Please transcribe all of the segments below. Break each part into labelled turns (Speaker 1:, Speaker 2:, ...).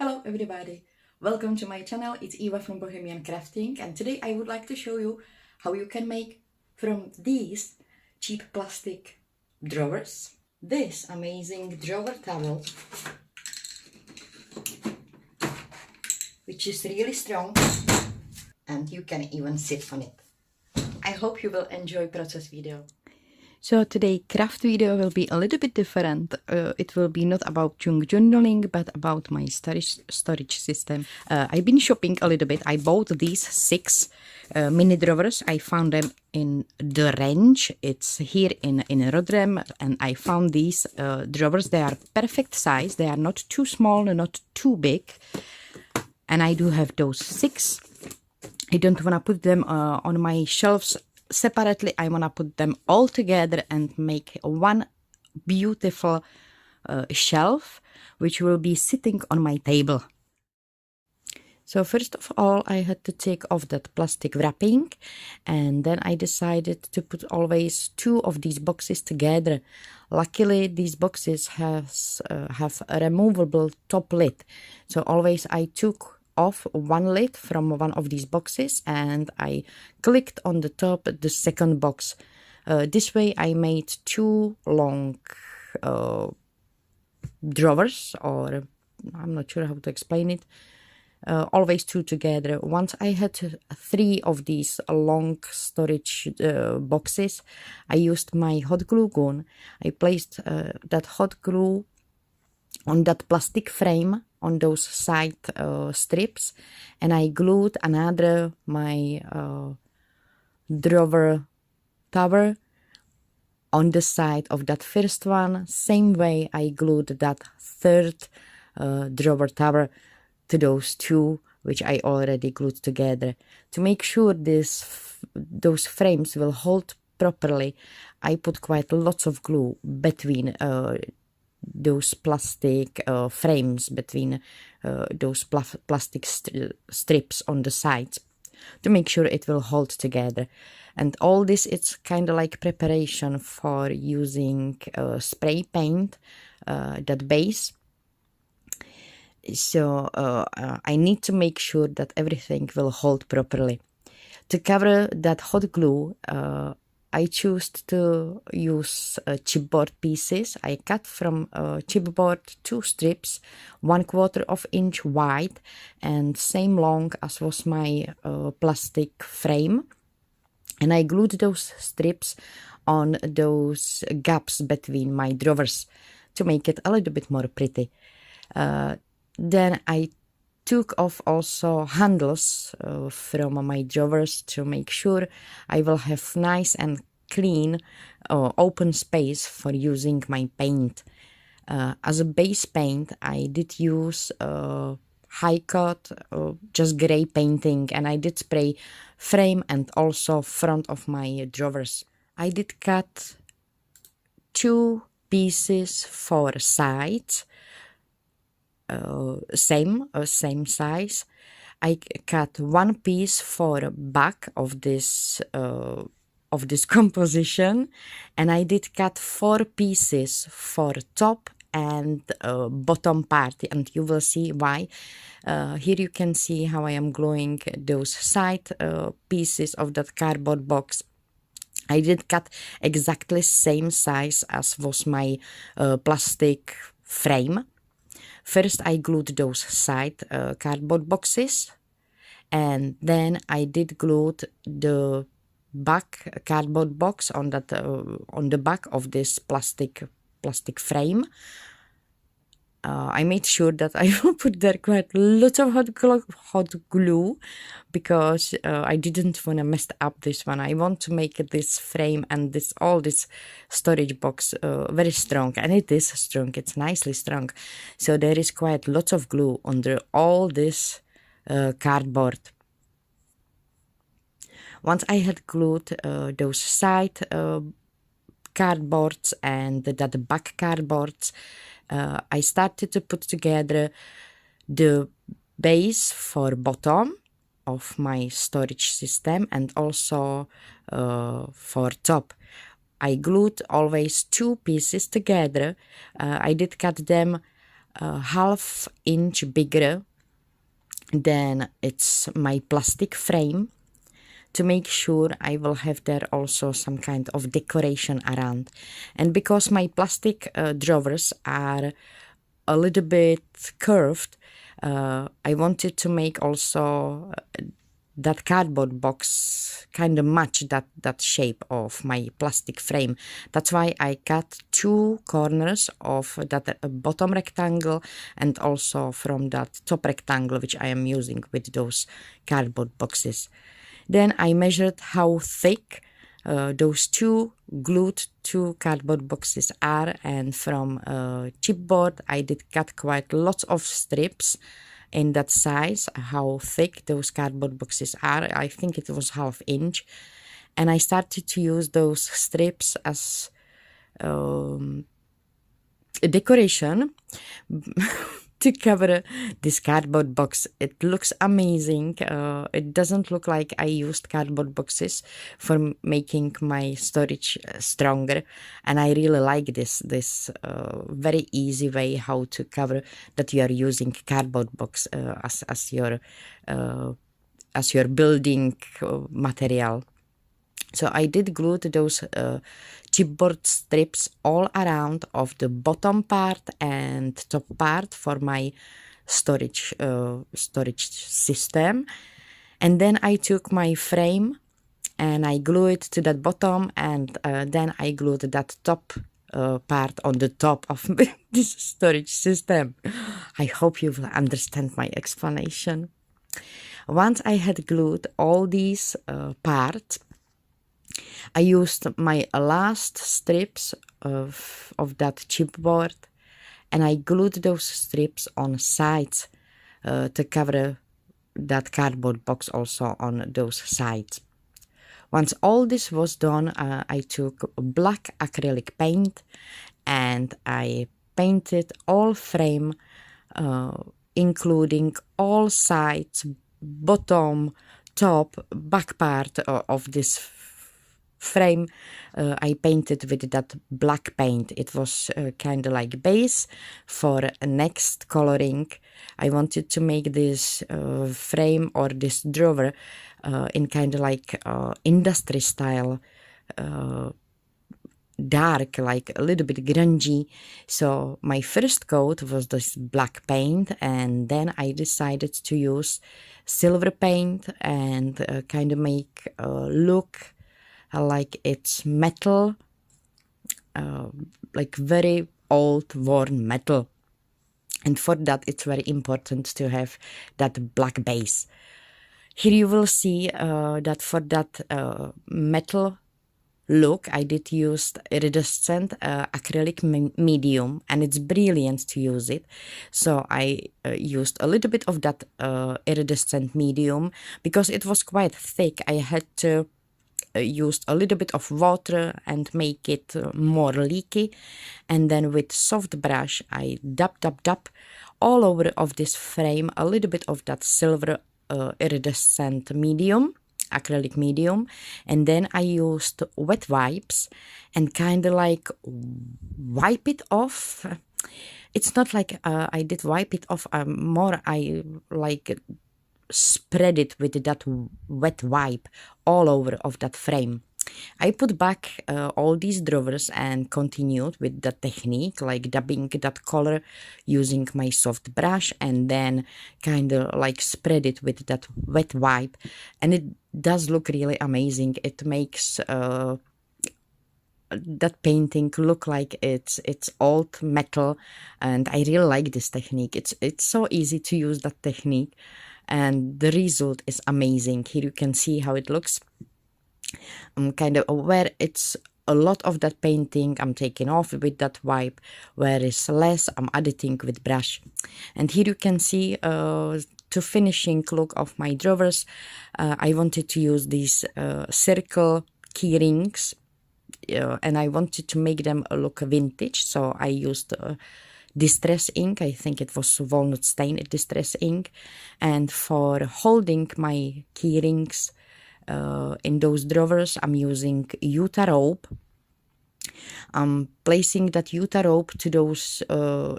Speaker 1: Hello everybody, welcome to my channel. It's Eva from Bohemian Crafting, and today I would like to show you how you can make from these cheap plastic drawers this amazing drawer towel, which is really strong and you can even sit on it. I hope you will enjoy process video. So today craft video will be a little bit different. It will be not about junk journaling, but about my storage system. I've been shopping a little bit. I bought these 6 mini drawers. I found them in the range. It's here in Rotterdam, and I found these drawers. They are perfect size. They are not too small, not too big. And I do have those 6. I don't want to put them on my shelves separately. I want to put them all together and make one beautiful shelf which will be sitting on my table. So first of all, I had to take off that plastic wrapping, and then I decided to put always 2 of these boxes together. Luckily, these boxes have a removable top lid, so always I took off one lid from one of these boxes and I clicked on the top the second box. This way I made 2 long drawers, or I'm not sure how to explain it. Always 2 together. Once I had 3 of these long storage boxes, I used my hot glue gun. I placed that hot glue on that plastic frame on those side strips, and I glued another my drawer tower on the side of that first one. Same way I glued that third drawer tower to those 2 which I already glued together. To make sure those frames will hold properly, I put quite lots of glue between those plastic frames, between those plastic strips on the sides, to make sure it will hold together. And all this, it's kind of like preparation for using spray paint, that base. So I need to make sure that everything will hold properly. To cover that hot glue, I chose to use chipboard pieces. I cut from chipboard 2 strips, 1/4 inch wide and same long as was my plastic frame. And I glued those strips on those gaps between my drawers to make it a little bit more pretty. Then I took off also handles from my drawers to make sure I will have nice and clean open space for using my paint. As a base paint, I did use high coat, just gray painting, and I did spray frame and also front of my drawers. I did cut 2 pieces for sides, same size. I cut 1 piece for back of this composition, and I did cut 4 pieces for top and bottom part, and you will see why. Here you can see how I am gluing those side pieces of that cardboard box. I did cut exactly same size as was my plastic frame. First I glued those side cardboard boxes, and then I did glue the back cardboard box on that on the back of this plastic frame. I made sure that I will put there quite lots of hot glue because I didn't want to mess up this one. I want to make this frame and all this storage box very strong, and it is strong. It's nicely strong. So there is quite lots of glue under all this cardboard. Once I had glued those side cardboards and that back cardboards, I started to put together the base for bottom of my storage system and also for top. I glued always 2 pieces together. I did cut them 1/2 inch bigger than it's my plastic frame, to make sure I will have there also some kind of decoration around. And because my plastic drawers are a little bit curved, I wanted to make also that cardboard box kind of match that shape of my plastic frame. That's why I cut 2 corners of that bottom rectangle and also from that top rectangle which I am using with those cardboard boxes. Then I measured how thick those 2 glued 2 cardboard boxes are, and from chipboard I did cut quite lots of strips in that size, how thick those cardboard boxes are. I think it was 1/2 inch, and I started to use those strips as a decoration to cover this cardboard box. It looks amazing. It doesn't look like I used cardboard boxes for making my storage stronger, and I really like this very easy way how to cover that you are using cardboard box as your building material. So I did glue those chipboard strips all around of the bottom part and top part for my storage system. And then I took my frame and I glued it to that bottom, and then I glued that top part on the top of this storage system. I hope you will understand my explanation. Once I had glued all these parts, I used my last strips of that chipboard, and I glued those strips on sides to cover that cardboard box also on those sides. Once all this was done, I took black acrylic paint and I painted all frame, including all sides, bottom, top, back part of this frame. I painted with that black paint. It was kind of like base for next coloring. I wanted to make this frame or this drawer in kind of like industry style, dark, like a little bit grungy. So my first coat was this black paint, and then I decided to use silver paint and kind of make a look like it's metal, like very old worn metal. And for that it's very important to have that black base. Here you will see that for that metal look I did use iridescent acrylic medium, and it's brilliant to use it. So I used a little bit of that iridescent medium because it was quite thick. I had to used a little bit of water and make it more leaky, and then with soft brush I dab all over of this frame a little bit of that silver iridescent medium, acrylic medium, and then I used wet wipes and kind of like wipe it off. It's not like I did wipe it off, more I like spread it with that wet wipe all over of that frame. I put back all these drawers and continued with that technique, like dabbing that color using my soft brush, and then kind of like spread it with that wet wipe, and it does look really amazing. It makes that painting look like it's old metal, and I really like this technique. It's so easy to use that technique, and the result is amazing. Here you can see how it looks. I'm kind of where it's a lot of that painting I'm taking off with that wipe, where it's less I'm editing with brush. And here you can see to finishing look of my drawers, I wanted to use these circle key rings, and I wanted to make them look vintage, so I used distress ink. I think it was walnut stain distress ink, and for holding my key rings in those drawers I'm using Utah rope. I'm placing that Utah rope to those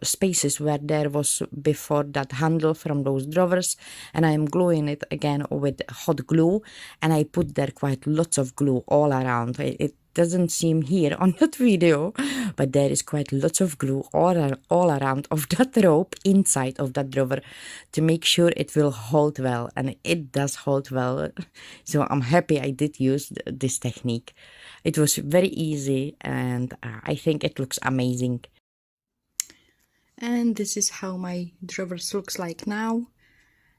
Speaker 1: spaces where there was before that handle from those drawers, and I am gluing it again with hot glue, and I put there quite lots of glue all around. It doesn't seem here on that video, but there is quite lots of glue all around of that rope inside of that drawer to make sure it will hold well, and it does hold well. So I'm happy I did use this technique. It was very easy, and I think it looks amazing. And this is how my drawers looks like now.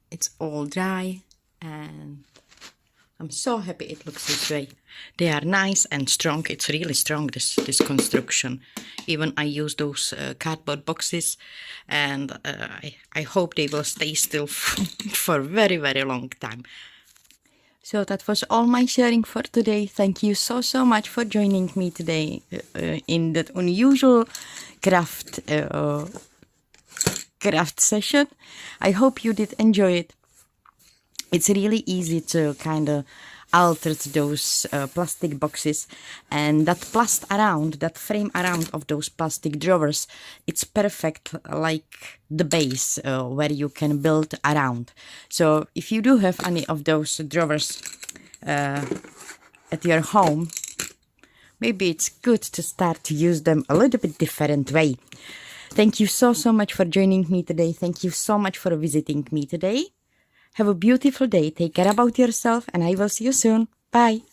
Speaker 1: It's all dry, and I'm so happy it looks this way. They are nice and strong. It's really strong, this construction. Even I use those cardboard boxes, and I hope they will stay still for a very, very long time. So that was all my sharing for today. Thank you so much for joining me today in that unusual craft session. I hope you did enjoy it. It's really easy to kind of alter those plastic boxes, and that that frame around of those plastic drawers, it's perfect like the base where you can build around. So if you do have any of those drawers at your home, maybe it's good to start to use them a little bit different way. Thank you so much for joining me today. Thank you so much for visiting me today. Have a beautiful day. Take care about yourself, and I will see you soon. Bye.